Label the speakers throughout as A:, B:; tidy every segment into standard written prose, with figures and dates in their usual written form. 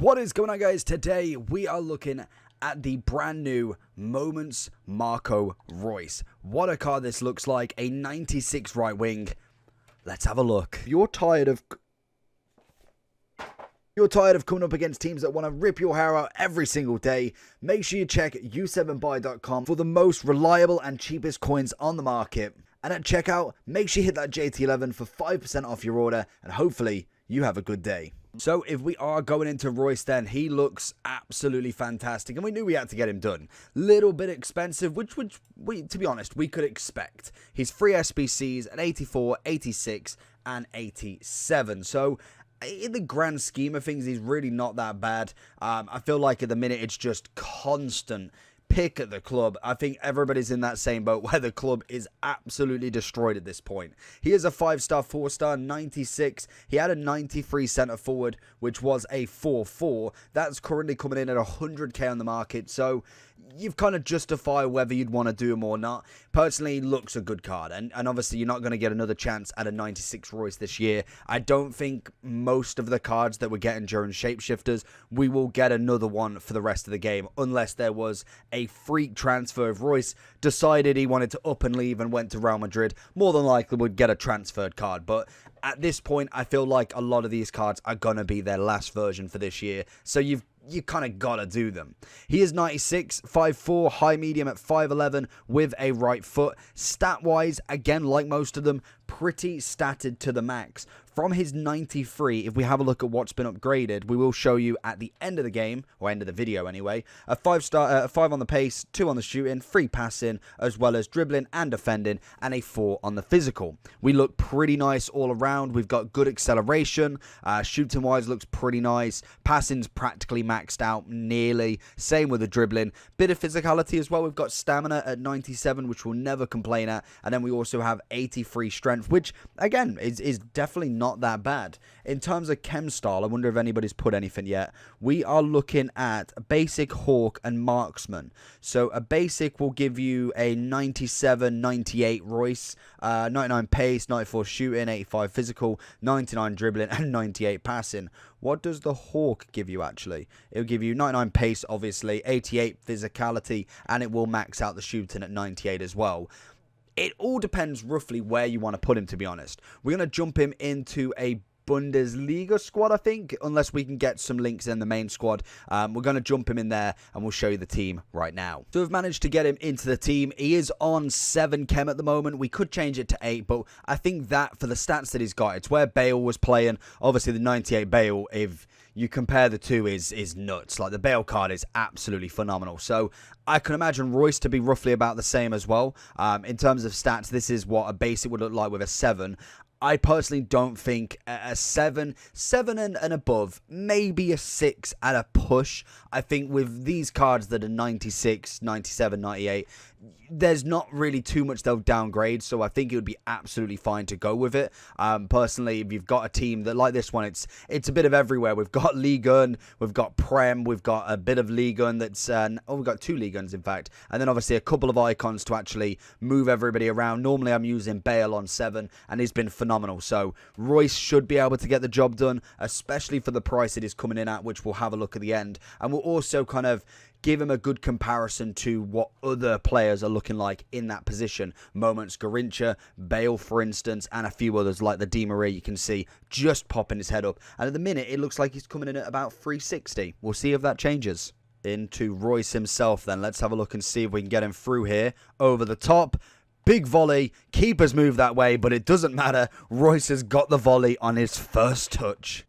A: What is going on, guys? Today we are looking at the brand new Moments Marco Reus. What a card this looks like, a 96 right wing. Let's have a look. You're tired of coming up against teams that want to rip your hair out every single day? Make sure you check u7buy.com for the most reliable and cheapest coins on the market. And at checkout, make sure you hit that JT11 for 5% off your order, and hopefully you have a good day. So if we are going into Reus, then he looks absolutely fantastic, and we knew we had to get him done. Little bit expensive, which we, to be honest, we could expect. He's 3 SBCs at 84, 86, and 87. So in the grand scheme of things, he's really not that bad. I feel like at the minute it's just constant pick at the club. I think everybody's in that same boat where the club is absolutely destroyed at this point. He is a 5-star, 4-star, 96. He had a 93 centre forward, which was a 4-4. That's currently coming in at 100k on the market. So you've kind of justified whether you'd want to do him or not. Personally, he looks a good card. And obviously, you're not going to get another chance at a 96 Reus this year. I don't think most of the cards that we're getting during Shapeshifters, we will get another one for the rest of the game. Unless there was a freak transfer of Reus, decided he wanted to up and leave and went to Real Madrid. More than likely would get a transferred card. But at this point, I feel like a lot of these cards are going to be their last version for this year. So you kind of got to do them. He is 96, 5'4", high medium at 5'11", with a right foot. Stat-wise, again, like most of them, pretty statted to the max. From his 93, if we have a look at what's been upgraded, we will show you at the end of the game, or end of the video anyway, a 5 on the pace, 2 on the shooting, 3 passing, as well as dribbling and defending, and a 4 on the physical. We look pretty nice all around. We've got good acceleration. Shooting-wise looks pretty nice. Passing's practically maxed out, nearly. Same with the dribbling. Bit of physicality as well. We've got stamina at 97, which we'll never complain at. And then we also have 83 strength, which, again, is definitely not that bad. In terms of chem style, I wonder if anybody's put anything yet. We are looking at a basic, hawk, and marksman. So a basic will give you a 97, 98 Reus, 99 pace, 94 shooting, 85 physical, 99 dribbling, and 98 passing. What does the hawk give you, actually? It'll give you 99 pace, obviously, 88 physicality, and it will max out the shooting at 98 as well. It all depends roughly where you want to put him, to be honest. We're going to jump him into a Bundesliga squad, I think, unless we can get some links in the main squad. We're going to jump him in there, and we'll show you the team right now. So we've managed to get him into the team. He is on 7 chem at the moment. We could change it to 8, but I think that for the stats that he's got, it's where Bale was playing. Obviously, the 98 Bale, if you compare the two, is nuts. Like, the Bale card is absolutely phenomenal. So I can imagine Reus to be roughly about the same as well. In terms of stats, this is what a basic would look like with a 7. I personally don't think a 7 and above, maybe a 6 at a push. I think with these cards that are 96, 97, 98, there's not really too much they'll downgrade, so I think it would be absolutely fine to go with it. Personally, if you've got a team that like this one, it's a bit of everywhere. We've got Ligue 1, we've got Prem, we've got a bit of Ligue 1 that's, we've got 2 Ligue 1s in fact, and then obviously a couple of icons to actually move everybody around. Normally I'm using Bale on 7, and he's been phenomenal, so Reus should be able to get the job done, especially for the price it is coming in at, which we'll have a look at the end, and we'll also kind of give him a good comparison to what other players are looking like in that position. Moments Garincha, Bale, for instance, and a few others like the Di Maria you can see just popping his head up. And at the minute, it looks like he's coming in at about 360. We'll see if that changes. Into Reus himself then. Let's have a look and see if we can get him through here. Over the top. Big volley. Keepers move that way, but it doesn't matter. Reus has got the volley on his first touch.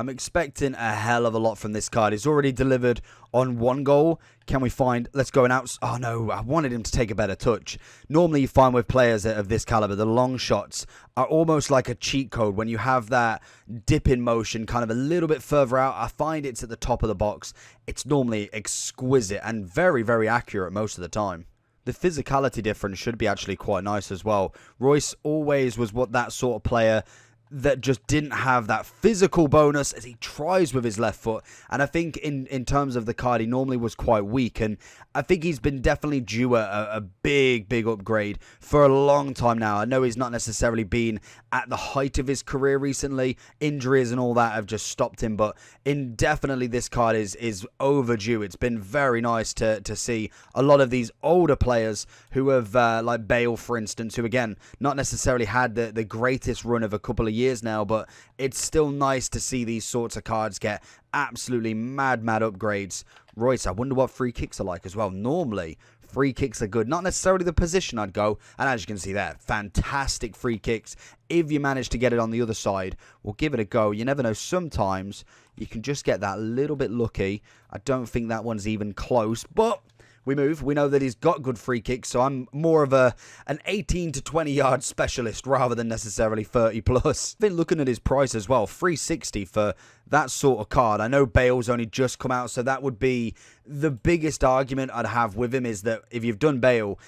A: I'm expecting a hell of a lot from this card. He's already delivered on 1 goal. Can we find... Let's go and out... Oh, no. I wanted him to take a better touch. Normally, you find with players of this caliber, the long shots are almost like a cheat code. When you have that dip in motion kind of a little bit further out, I find it's at the top of the box. It's normally exquisite and very, very accurate most of the time. The physicality difference should be actually quite nice as well. Reus always was that sort of player that just didn't have that physical bonus as he tries with his left foot. And I think in terms of the card, he normally was quite weak. And I think he's been definitely due a big upgrade for a long time now. I know he's not necessarily been at the height of his career recently. Injuries and all that have just stopped him. But indefinitely this card is overdue. It's been very nice to see a lot of these older players who have, like Bale, for instance, who, again, not necessarily had the greatest run of a couple of years now, but it's still nice to see these sorts of cards get absolutely mad upgrades. Reus, I wonder what free kicks are like as well. Normally, free kicks are good. Not necessarily the position I'd go, and as you can see there, fantastic free kicks. If you manage to get it on the other side, well, give it a go. You never know, sometimes you can just get that little bit lucky. I don't think that one's even close, but we move. We know that he's got good free kicks, so I'm more of an 18 to 20 yard specialist rather than necessarily 30 plus. I've been looking at his price as well, 360 for that sort of card. I know Bale's only just come out, so that would be the biggest argument I'd have with him, is that if you've done Bale,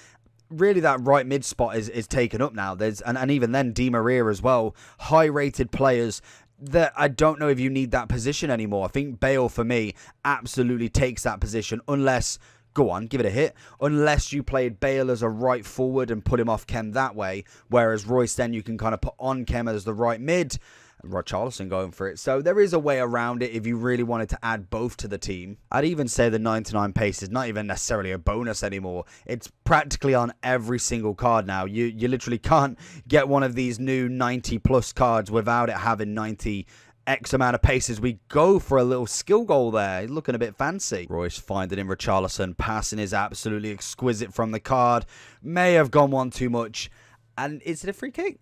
A: really that right mid spot is taken up now. There's and even then Di Maria as well, high rated players that I don't know if you need that position anymore. I think Bale for me absolutely takes that position, unless, go on, give it a hit. Unless you played Bale as a right forward and put him off Kem that way. Whereas Reus then you can kind of put on Kem as the right mid. Richarlison going for it. So there is a way around it if you really wanted to add both to the team. I'd even say the 99 pace is not even necessarily a bonus anymore. It's practically on every single card now. You literally can't get one of these new 90 plus cards without it having 90 X amount of paces. We go for a little skill goal there. He's looking a bit fancy. Reus finding in Richarlison. Passing is absolutely exquisite from the card. May have gone one too much. And is it a free kick?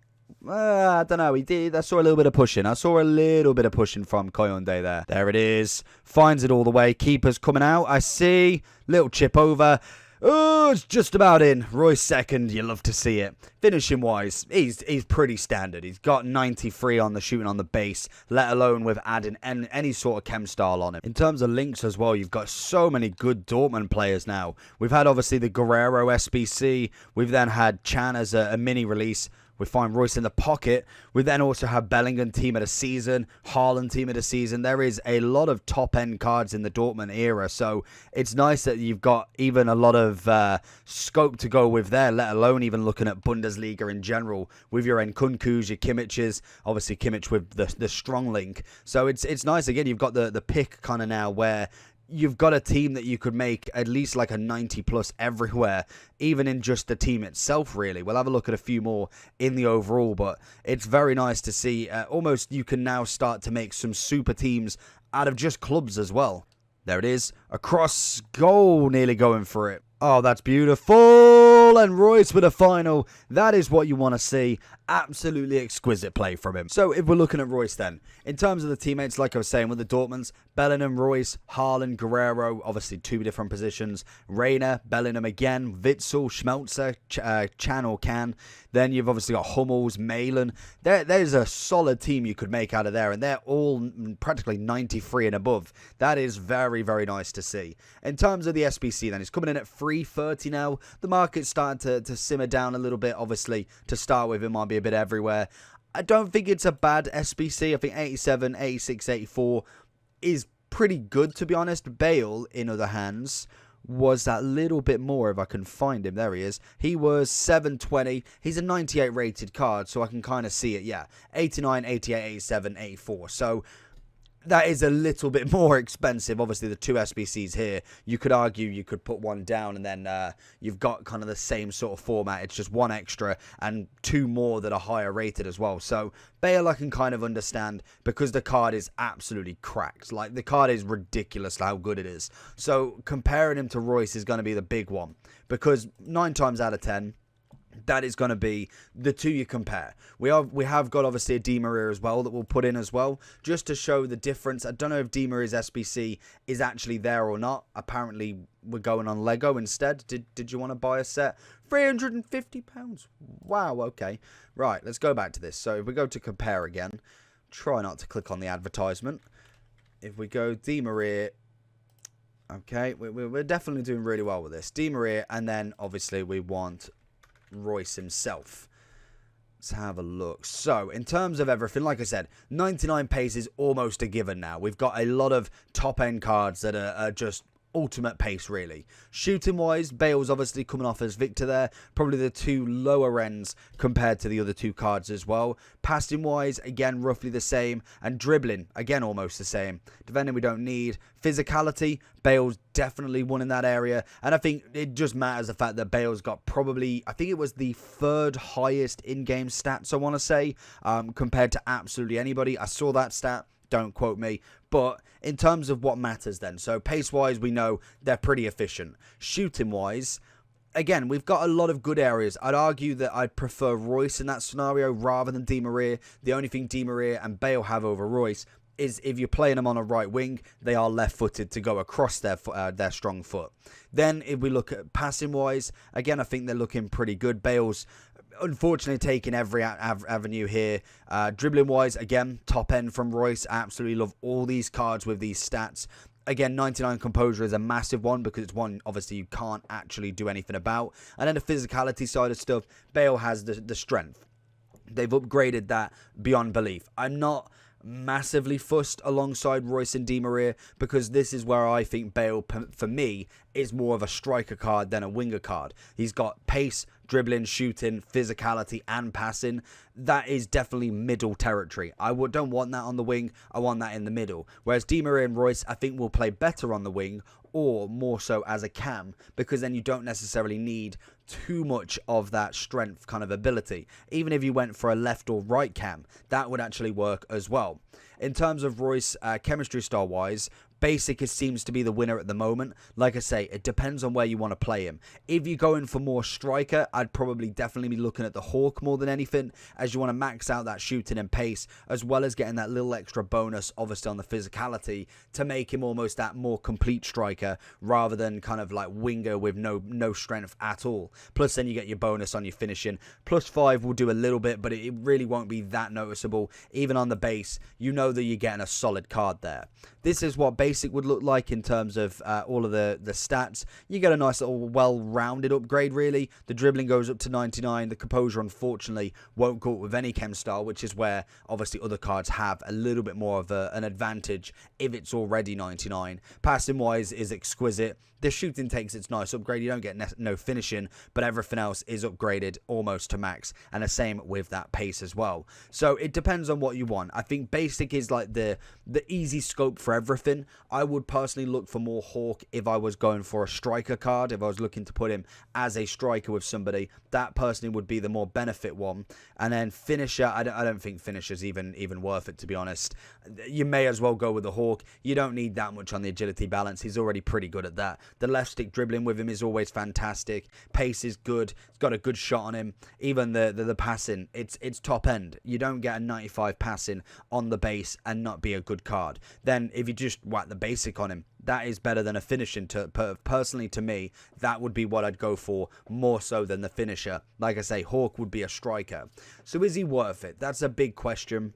A: I don't know. He did. I saw a little bit of pushing. From Koyonde there. There it is. Finds it all the way. Keeper's coming out. I see. Little chip over. Oh, it's just about in. Reus second. You love to see it. Finishing wise, he's pretty standard. He's got 93 on the shooting on the base, let alone with adding any sort of chem style on him. In terms of links as well, you've got so many good Dortmund players now. We've had obviously the Guerrero SBC. We've then had Chan as a mini release. We find Reus in the pocket. We then also have Bellingham team of the season, Haaland team of the season. There is a lot of top-end cards in the Dortmund era, so it's nice that you've got even a lot of scope to go with there, let alone even looking at Bundesliga in general with your Nkunkus, your Kimmiches, obviously Kimmich with the strong link. So it's nice. Again, you've got the pick kind of now where you've got a team that you could make at least like a 90 plus everywhere, even in just the team itself, really. We'll have a look at a few more in the overall, but it's very nice to see. Almost you can now start to make some super teams out of just clubs as well. There it is. Across goal, nearly going for it. Oh, that's beautiful. And Reus with a final. That is what you want to see. Absolutely exquisite play from him. So if we're looking at Reus then, in terms of the teammates, like I was saying with the Dortmunds, Bellingham, Reus, Haaland, Guerrero, obviously two different positions. Reina, Bellingham again, Witzel, Schmelzer, Chan or Can. Then you've obviously got Hummels, Malin. There's a solid team you could make out of there, and they're all practically 93 and above. That is very, very nice to see. In terms of the SBC then, it's coming in at 330 now. The market's starting to simmer down a little bit. Obviously, to start with, it might be a bit everywhere. I don't think it's a bad SBC. I think 87, 86, 84 is pretty good, to be honest. Bale, in other hands, was that little bit more, if I can find him. There he is. He was 720. He's a 98 rated card, so I can kind of see it. Yeah, 89, 88, 87, 84. So that is a little bit more expensive. Obviously, the two SBCs here, you could argue you could put one down and then you've got kind of the same sort of format. It's just one extra and two more that are higher rated as well. So Bale I can kind of understand because the card is absolutely cracked. Like, the card is ridiculous how good it is. So comparing him to Reus is going to be the big one, because 9 times out of 10, that is going to be the two you compare. We have got obviously a Di Maria as well that we'll put in as well, just to show the difference. I don't know if Di Maria's SBC is actually there or not. Apparently we're going on Lego instead. Did you want to buy a set? £350. Wow, okay. Right, let's go back to this. So if we go to compare again, try not to click on the advertisement. If we go Di Maria, okay, we're definitely doing really well with this. Di Maria, and then obviously we want Reus himself. Let's have a look. So, in terms of everything, like I said, 99 pace is almost a given now. We've got a lot of top-end cards that are just ultimate pace, really. Shooting-wise, Bale's obviously coming off as Victor there. Probably the two lower ends compared to the other two cards as well. Passing-wise, again, roughly the same. And dribbling, again, almost the same. Defending, we don't need. Physicality, Bale's definitely won in that area. And I think it just matters the fact that Bale's got probably, I think it was the third highest in-game stats, I want to say, compared to absolutely anybody. I saw that stat. Don't quote me. But in terms of what matters then, so pace-wise, we know they're pretty efficient. Shooting-wise, again, we've got a lot of good areas. I'd argue that I'd prefer Reus in that scenario rather than Di Maria. The only thing Di Maria and Bale have over Reus is if you're playing them on a right wing, they are left-footed to go across their strong foot. Then if we look at passing-wise, again, I think they're looking pretty good. Bale's unfortunately taking every avenue here. Dribbling-wise, again, top end from Reus. I absolutely love all these cards with these stats. Again, 99 composure is a massive one because it's one, obviously, you can't actually do anything about. And then the physicality side of stuff, Bale has the strength. They've upgraded that beyond belief. I'm not massively fussed alongside Reus and Di Maria because this is where I think Bale, for me, is more of a striker card than a winger card. He's got pace, dribbling, shooting, physicality, and passing. That is definitely middle territory. I don't want that on the wing. I want that in the middle. Whereas Di Maria and Reus, I think, will play better on the wing or more so as a cam because then you don't necessarily need too much of that strength kind of ability. Even if you went for a left or right cam, that would actually work as well. In terms of Reus, chemistry style wise, basic seems to be the winner at the moment. Like I say, it depends on where you want to play him. If you're going for more striker, I'd probably definitely be looking at the Hawk more than anything, as you want to max out that shooting and pace, as well as getting that little extra bonus, obviously on the physicality, to make him almost that more complete striker, rather than kind of like winger with no strength at all. Plus then you get your bonus on your finishing. +5 will do a little bit, but it really won't be that noticeable. Even on the base, you know that you're getting a solid card there. This is what basic would look like in terms of all of the stats. You get a nice little well-rounded upgrade, really. The dribbling goes up to 99. The composure, unfortunately, won't go up with any chem style, which is where, obviously, other cards have a little bit more of an advantage if it's already 99. Passing-wise is exquisite. The shooting takes its nice upgrade. You don't get no finishing, but everything else is upgraded almost to max. And the same with that pace as well. So it depends on what you want. I think basic is like the easy scope for everything. I would personally look for more Hawk if I was going for a striker card. If I was looking to put him as a striker with somebody, that personally would be the more benefit one. And then finisher, I don't think finisher's even worth it, to be honest. You may as well go with the Hawk. You don't need that much on the agility balance. He's already pretty good at that. The left stick dribbling with him is always fantastic. Pace is good. He's got a good shot on him. Even the passing, it's top end. You don't get a 95 passing on the base and not be a good card. Then if you just whack the basic on him, that is better than a finishing. Personally, to me, that would be what I'd go for more so than the finisher. Like I say, Hawk would be a striker. So is he worth it? That's a big question.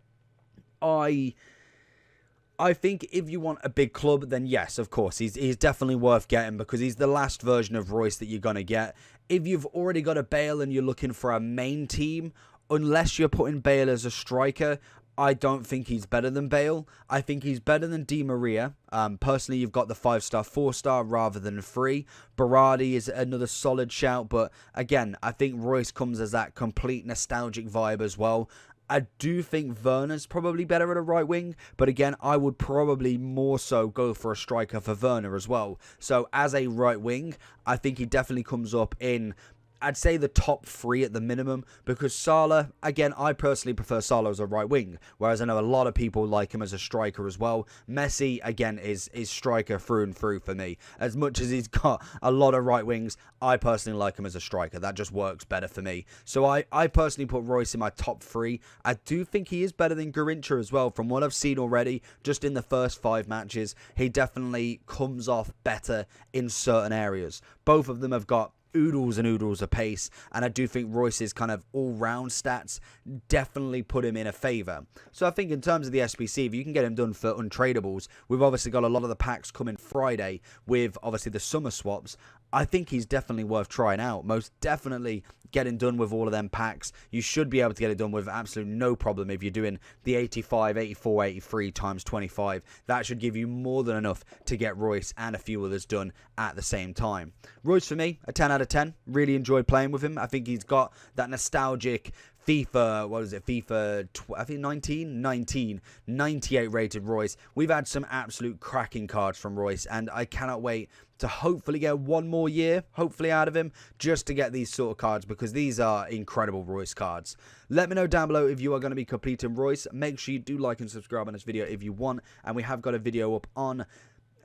A: I think if you want a big club, then yes, of course, he's definitely worth getting because he's the last version of Reus that you're going to get. If you've already got a Bale and you're looking for a main team, unless you're putting Bale as a striker, I don't think he's better than Bale. I think he's better than Di Maria. Personally, you've got the 5-star, 4-star rather than 3. Berardi is another solid shout, but again, I think Reus comes as that complete nostalgic vibe as well. I do think Werner's probably better at a right wing, but again, I would probably more so go for a striker for Werner as well. So as a right wing, I think he definitely comes up in, I'd say, the top 3 at the minimum, because Salah, again, I personally prefer Salah as a right wing, whereas I know a lot of people like him as a striker as well. Messi, again, is striker through and through for me. As much as he's got a lot of right wings, I personally like him as a striker. That just works better for me. So I personally put Reus in my top 3. I do think he is better than Garrincha as well. From what I've seen already, just in the first 5 matches, he definitely comes off better in certain areas. Both of them have got oodles and oodles of pace, and I do think Reus's kind of all-round stats definitely put him in a favour. So I think in terms of the SBC, if you can get him done for untradables, we've obviously got a lot of the packs coming Friday with obviously the summer swaps. I think he's definitely worth trying out. Most definitely getting done with all of them packs. You should be able to get it done with absolutely no problem if you're doing the 85, 84, 83 times 25. That should give you more than enough to get Reus and a few others done at the same time. Reus for me, a 10 out of 10. Really enjoyed playing with him. I think he's got that nostalgic FIFA, what was it, FIFA, I think 19, 98 rated Reus. We've had some absolute cracking cards from Reus, and I cannot wait to hopefully get one more year, hopefully out of him, just to get these sort of cards, because these are incredible Reus cards. Let me know down below if you are going to be completing Reus. Make sure you do like and subscribe on this video if you want, and we have got a video up on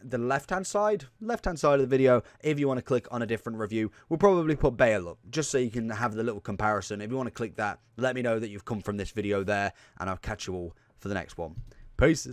A: the left-hand side of the video. If you want to click on a different review, we'll probably put Bale up just so you can have the little comparison. If you want to click that, let me know that you've come from this video there, and I'll catch you all for the next one. Peace.